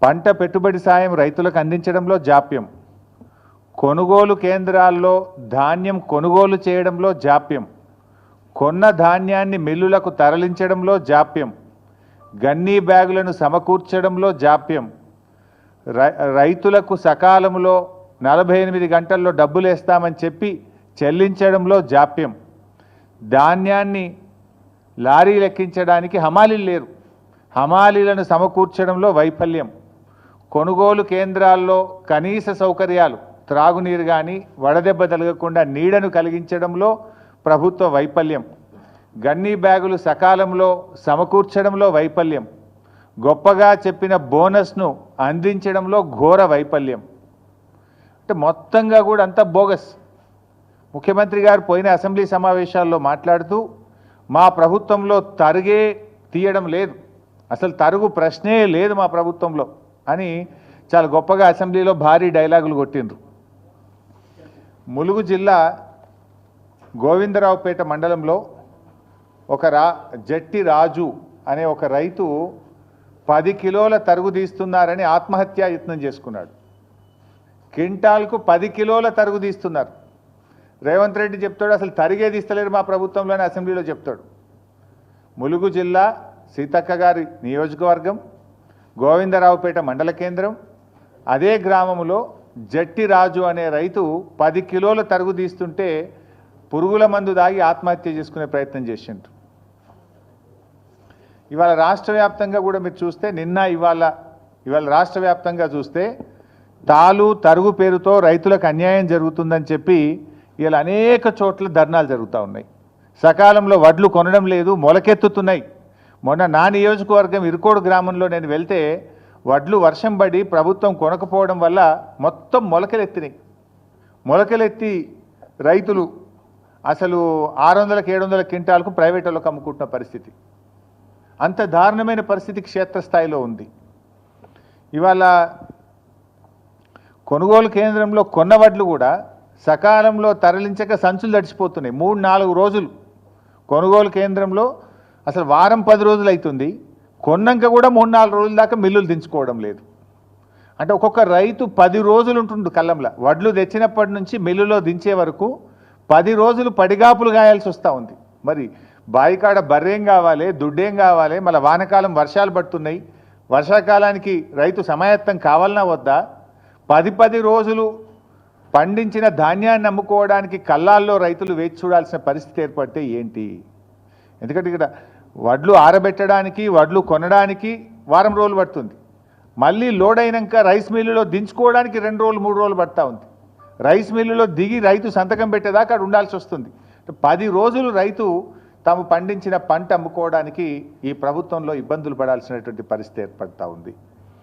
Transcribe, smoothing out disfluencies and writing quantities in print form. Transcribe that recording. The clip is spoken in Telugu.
పంట పెట్టుబడి సాయం రైతులకు అందించడంలో జాప్యం, కొనుగోలు కేంద్రాల్లో ధాన్యం కొనుగోలు చేయడంలో జాప్యం, కొన్న ధాన్యాన్ని మిల్లులకు తరలించడంలో జాప్యం, గన్నీ బ్యాగులను సమకూర్చడంలో జాప్యం, రైతులకు సకాలంలో 48 గంటల్లో డబ్బులు వేస్తామని చెప్పి చెల్లించడంలో జాప్యం, ధాన్యాన్ని లారీలు ఎక్కించడానికి హమాలీలు లేరు, హమాలీలను సమకూర్చడంలో వైఫల్యం, కొనుగోలు కేంద్రాల్లో కనీస సౌకర్యాలు త్రాగునీరు కానీ వడదెబ్బ తగలకుండా నీడను కలిగించడంలో ప్రభుత్వ వైఫల్యం, గన్నీ బ్యాగులు సకాలంలో సమకూర్చడంలో వైఫల్యం, గొప్పగా చెప్పిన బోనస్ను అందించడంలో ఘోర వైఫల్యం. అంటే మొత్తంగా కూడా అంతా బోగస్. ముఖ్యమంత్రి గారు పోయిన అసెంబ్లీ సమావేశాల్లో మాట్లాడుతూ మా ప్రభుత్వంలో తరుగే తీయడం లేదు, అసలు తరుగు ప్రశ్నే లేదు మా ప్రభుత్వంలో అని చాలా గొప్పగా అసెంబ్లీలో భారీ డైలాగులు కొట్టిండ్రు. ములుగు జిల్లా గోవిందరావుపేట మండలంలో ఒక జట్టి రాజు అనే ఒక రైతు 10 కిలోల తరుగు తీస్తున్నారని ఆత్మహత్యా యత్నం చేసుకున్నాడు. క్వింటాల్కు 10 కిలోల తరుగు తీస్తున్నారు. రేవంత్ రెడ్డి చెప్తాడు అసలు తరిగే తీస్తలేరు మా ప్రభుత్వంలోనే అసెంబ్లీలో చెప్తాడు. ములుగు జిల్లా సీతక్క గారి నియోజకవర్గం గోవిందరావుపేట మండల కేంద్రం, అదే గ్రామంలో జట్టి రాజు అనే రైతు 10 కిలోల తరుగు తీస్తుంటే పురుగుల మందు దాగి ఆత్మహత్య చేసుకునే ప్రయత్నం చేసిండ్రు. ఇవాళ రాష్ట్ర వ్యాప్తంగా కూడా మీరు చూస్తే ఇవాళ రాష్ట్ర వ్యాప్తంగా చూస్తే తాలు తరుగు పేరుతో రైతులకు అన్యాయం జరుగుతుందని చెప్పి ఇవాళ అనేక చోట్ల ధర్నాలు జరుగుతూ ఉన్నాయి. సకాలంలో వడ్లు కొనడం లేదు, మొలకెత్తుతున్నాయి. మొన్న నా నియోజకవర్గం ఇరుకోడు గ్రామంలో నేను వెళ్తే వడ్లు వర్షం పడి ప్రభుత్వం కొనకపోవడం వల్ల మొత్తం మొలకలెత్తినాయి. మొలకలెత్తి రైతులు అసలు 600-700 క్వింటాలకు ప్రైవేట్ వాళ్ళకు అమ్ముకుంటున్న పరిస్థితి. అంత దారుణమైన పరిస్థితి క్షేత్రస్థాయిలో ఉంది. ఇవాళ కొనుగోలు కేంద్రంలో కొన్న వడ్లు కూడా సకాలంలో తరలించక సంచులు తడిచిపోతున్నాయి. 3-4 రోజులు కొనుగోలు కేంద్రంలో అసలు వారం 10 రోజులు అవుతుంది, కొన్నాక కూడా 3-4 రోజుల దాకా మిల్లులు దించుకోవడం లేదు. అంటే ఒక్కొక్క రైతు 10 రోజులు ఉంటుండు కళ్ళంలో. వడ్లు తెచ్చినప్పటి నుంచి మిల్లులో దించే వరకు 10 రోజులు పడిగాపులు గాయాల్సి వస్తూ ఉంది. మరి బాయికాడ బర్రేం కావాలి, దుడ్డేం కావాలి, మళ్ళీ వానకాలం వర్షాలు పడుతున్నాయి, వర్షాకాలానికి రైతు సమాయత్తం కావాలన్నా వద్దా? 10 రోజులు పండించిన ధాన్యాన్ని అమ్ముకోవడానికి కళ్ళాల్లో రైతులు వేచి చూడాల్సిన పరిస్థితి ఏర్పడితే ఏంటి? ఎందుకంటే ఇక్కడ వడ్లు ఆరబెట్టడానికి వడ్లు కొనడానికి వారం రోజులు పడుతుంది, మళ్ళీ లోడ్ అయినాక రైస్ మిల్లులో దించుకోవడానికి 2 రోజులు 3 రోజులు పడుతూ ఉంది. రైస్ మిల్లులో దిగి రైతు సంతకం పెట్టేదాకా అక్కడ ఉండాల్సి వస్తుంది. 10 రోజులు రైతు తాము పండించిన పంట అమ్ముకోవడానికి ఈ ప్రభుత్వంలో ఇబ్బందులు పడాల్సినటువంటి పరిస్థితి ఏర్పడుతూ ఉంది.